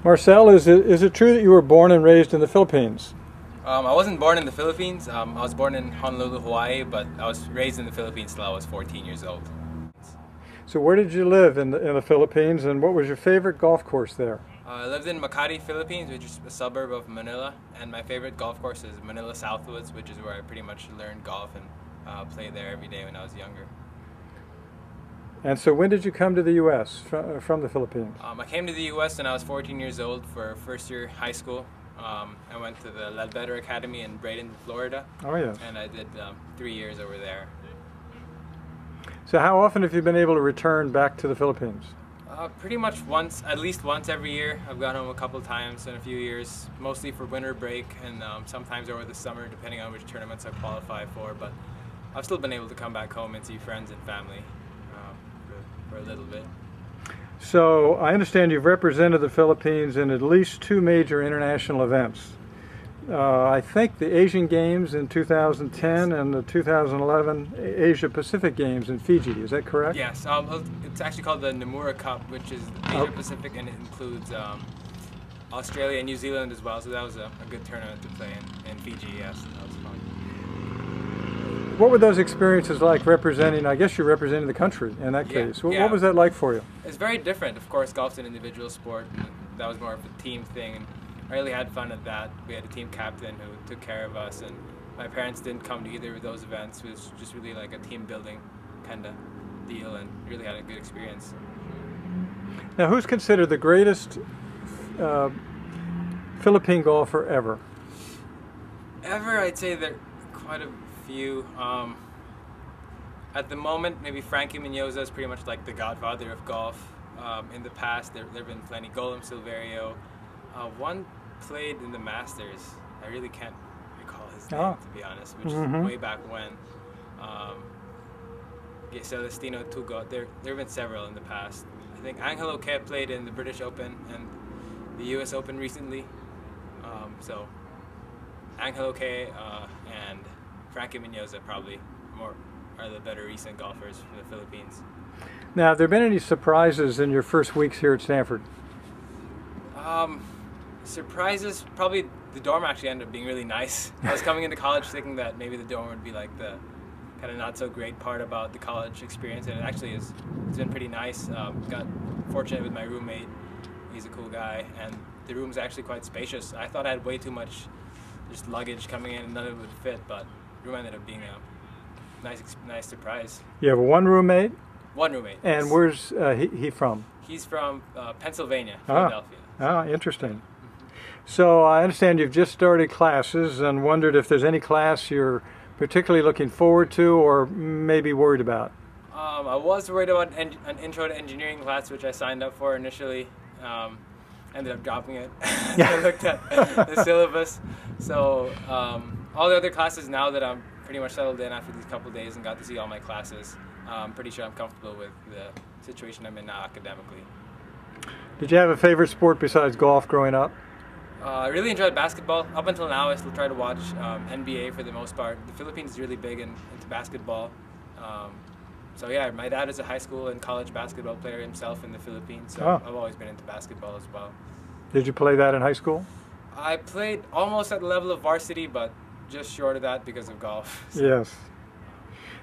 Marcel, is it true that you were born and raised in the Philippines? I wasn't born in the Philippines. I was born in Honolulu, Hawaii, but I was raised in the Philippines till I was 14 years old. So where did you live in the Philippines, and what was your favorite golf course there? I lived in Makati, Philippines, which is a suburb of Manila, and my favorite golf course is Manila Southwoods, which is where I pretty much learned golf and played there every day when I was younger. And so when did you come to the U.S. from the Philippines? I came to the U.S. when I was 14 years old for first year high school. I went to the Ledbetter Academy in Bradenton, Florida. Oh, yes. And I did 3 years over there. So how often have you been able to return back to the Philippines? Pretty much once, at least once every year. I've gone home a couple times in a few years, mostly for winter break and sometimes over the summer, depending on which tournaments I qualify for. But I've still been able to come back home and see friends and family for a little bit. So I understand you've represented the Philippines in at least 2 major international events. I think the Asian Games in 2010 and the 2011 Asia Pacific Games in Fiji. Is that correct? Yes. It's actually called the Nomura Cup, which is Asia Pacific, and it includes Australia and New Zealand as well. So that was a good tournament to play in Fiji. Yes, that was fun. What were those experiences like representing, I guess you're representing the country in that case. What was that like for you? It's very different. Of course, golf's an individual sport, and that was more of a team thing. And I really had fun at that. We had a team captain who took care of us, and my parents didn't come to either of those events. It was just really like a team building kind of deal, and really had a good experience. Now, who's considered the greatest Philippine golfer ever? Ever, I'd say there are quite a few. At the moment, maybe Frankie Mendoza is pretty much like the godfather of golf. In the past, there have been plenty. Golem Silverio. One played in the Masters. I really can't recall his name, to be honest, which is way back when. Celestino Tugot. There have been several in the past. I think Angelo Ke played in the British Open and the US Open recently. So Angelo Ke and Frankie Mendoza probably are the better recent golfers from the Philippines. Now, have there been any surprises in your first weeks here at Stanford? Surprises, probably the dorm actually ended up being really nice. I was coming into college thinking that maybe the dorm would be like the kind of not so great part about the college experience, and it actually is. It's been pretty nice. Got fortunate with my roommate. He's a cool guy, and the room's actually quite spacious. I thought I had way too much just luggage coming in and none of it would fit, but the room ended up being a nice surprise. You have one roommate? One roommate. And yes. Where's he from? He's from Pennsylvania, Philadelphia. Interesting. So I understand you've just started classes and wondered if there's any class you're particularly looking forward to or maybe worried about. I was worried about an intro to engineering class, which I signed up for initially. Ended up dropping it. I looked at the syllabus. So all the other classes, now that I'm pretty much settled in after these couple of days and got to see all my classes, I'm pretty sure I'm comfortable with the situation I'm in now academically. Did you have a favorite sport besides golf growing up? I really enjoyed basketball. Up until now, I still try to watch NBA for the most part. The Philippines is really big into basketball. So yeah, my dad is a high school and college basketball player himself in the Philippines, so I've always been into basketball as well. Did you play that in high school? I played almost at the level of varsity, but just short of that because of golf. So. Yes.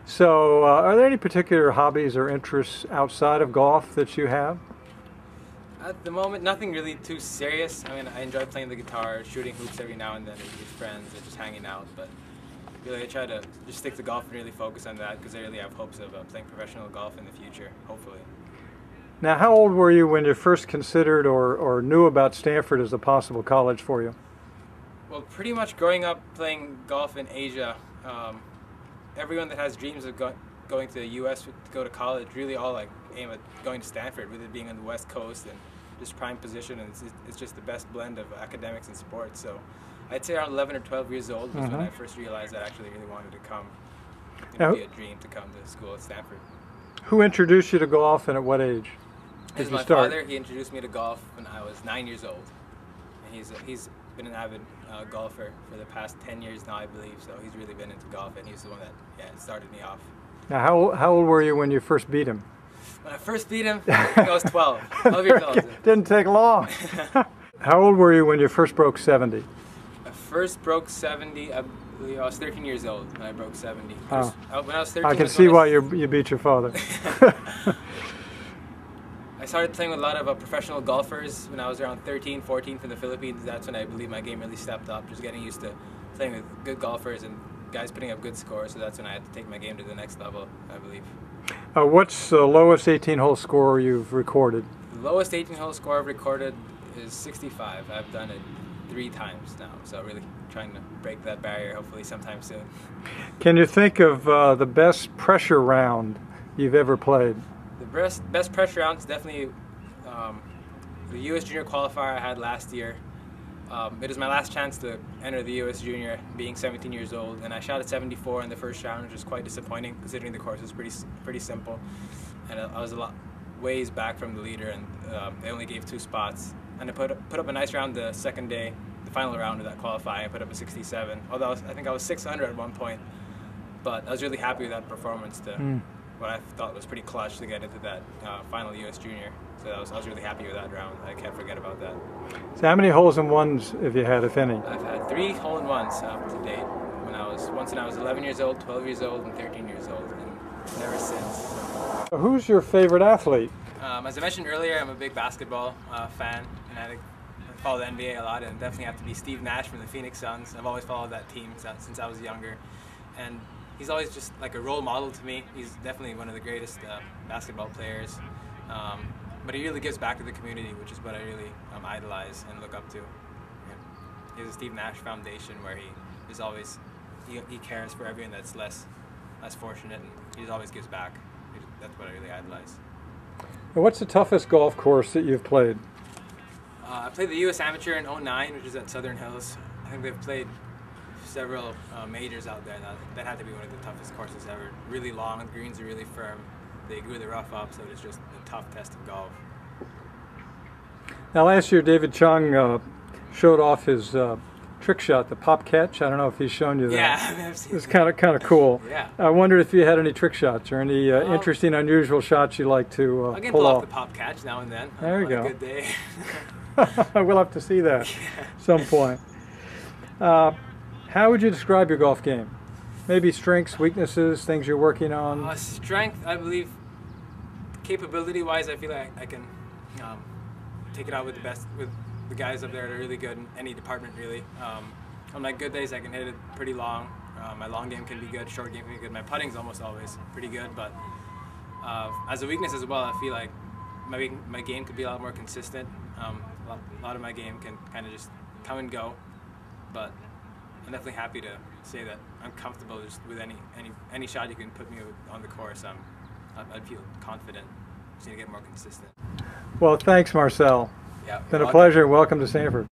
So are there any particular hobbies or interests outside of golf that you have? At the moment, nothing really too serious. I mean, I enjoy playing the guitar, shooting hoops every now and then with friends, and just hanging out. But really, I try to just stick to golf and really focus on that because I really have hopes of playing professional golf in the future, hopefully. Now, how old were you when you first considered or knew about Stanford as a possible college for you? Well, pretty much growing up playing golf in Asia, everyone that has dreams of going to the U.S. to go to college really all aim at going to Stanford, with it being on the West Coast and just prime position, and it's just the best blend of academics and sports. So I'd say around 11 or 12 years old was when I first realized I actually really wanted to come. It would be a dream to come to school at Stanford. Who introduced you to golf and at what age did you my start? father. He introduced me to golf when I was 9 years old. And he's been an avid golfer for the past 10 years now, I believe, so he's really been into golf, and he's the one that started me off. Now, how old were you when you first beat him? When I first beat him, I was 12. 12 years old. Didn't take long. How old were you when you first broke 70? I first broke 70, I believe I was 13 years old when I broke 70. Oh. When I was 13, I can see why you beat your father. I started playing with a lot of professional golfers when I was around 13, 14 from the Philippines. That's when I believe my game really stepped up, just getting used to playing with good golfers and guys putting up good scores. So that's when I had to take my game to the next level, I believe. What's the lowest 18-hole score you've recorded? The lowest 18-hole score I've recorded is 65. I've done it 3 times now, so really trying to break that barrier hopefully sometime soon. Can you think of the best pressure round you've ever played? The best pressure round is definitely the U.S. Junior qualifier I had last year. It was my last chance to enter the U.S. Junior, being 17 years old, and I shot at 74 in the first round, which was quite disappointing considering the course was pretty simple, and I was a lot ways back from the leader, and they only gave 2 spots. And I put up a nice round the second day, the final round of that qualifying. I put up a 67, although I think I was 600 at one point, but I was really happy with that performance to what I thought was pretty clutch to get into that final U.S. Junior. So I was really happy with that round. I can't forget about that. So how many holes in ones have you had, if any? I've had 3 hole-in-ones to date. Once when I was 11 years old, 12 years old, and 13 years old, and never since. Who's your favorite athlete? As I mentioned earlier, I'm a big basketball fan, and I follow the NBA a lot, and definitely have to be Steve Nash from the Phoenix Suns. I've always followed that team since I was younger, and he's always just like a role model to me. He's definitely one of the greatest basketball players, but he really gives back to the community, which is what I really idolize and look up to. He has a Steve Nash Foundation where he is always he cares for everyone that's less fortunate, and he just always gives back. That's what I really idolize. What's the toughest golf course that you've played? I played the U.S. Amateur in '09, which is at Southern Hills. I think they've played several majors out there. That had to be one of the toughest courses ever. Really long, the greens are really firm. They grew the rough up, so it's just a tough test of golf. Now, last year David Chung showed off his trick shot, the pop catch. I don't know if he's shown you that. Yeah, I've seen It's kind of cool. Yeah. I wondered if you had any trick shots or any interesting, unusual shots you like to I can pull pull off. off the pop catch now and then. There you on go. A good day. We'll have to see that at some point. How would you describe your golf game? Maybe strengths, weaknesses, things you're working on? Strength, I believe, capability-wise, I feel like I can take it out with the guys up there that are really good in any department, really. On my good days, I can hit it pretty long. My long game can be good, short game can be good. My putting's almost always pretty good, but as a weakness as well, I feel like my game could be a lot more consistent. A lot of my game can kind of just come and go, but I'm definitely happy to say that I'm comfortable just with any shot you can put me on the course. I'd feel confident. Just need to get more consistent. Well, thanks, Marcel. Yeah, Been a pleasure. Welcome to Sanford.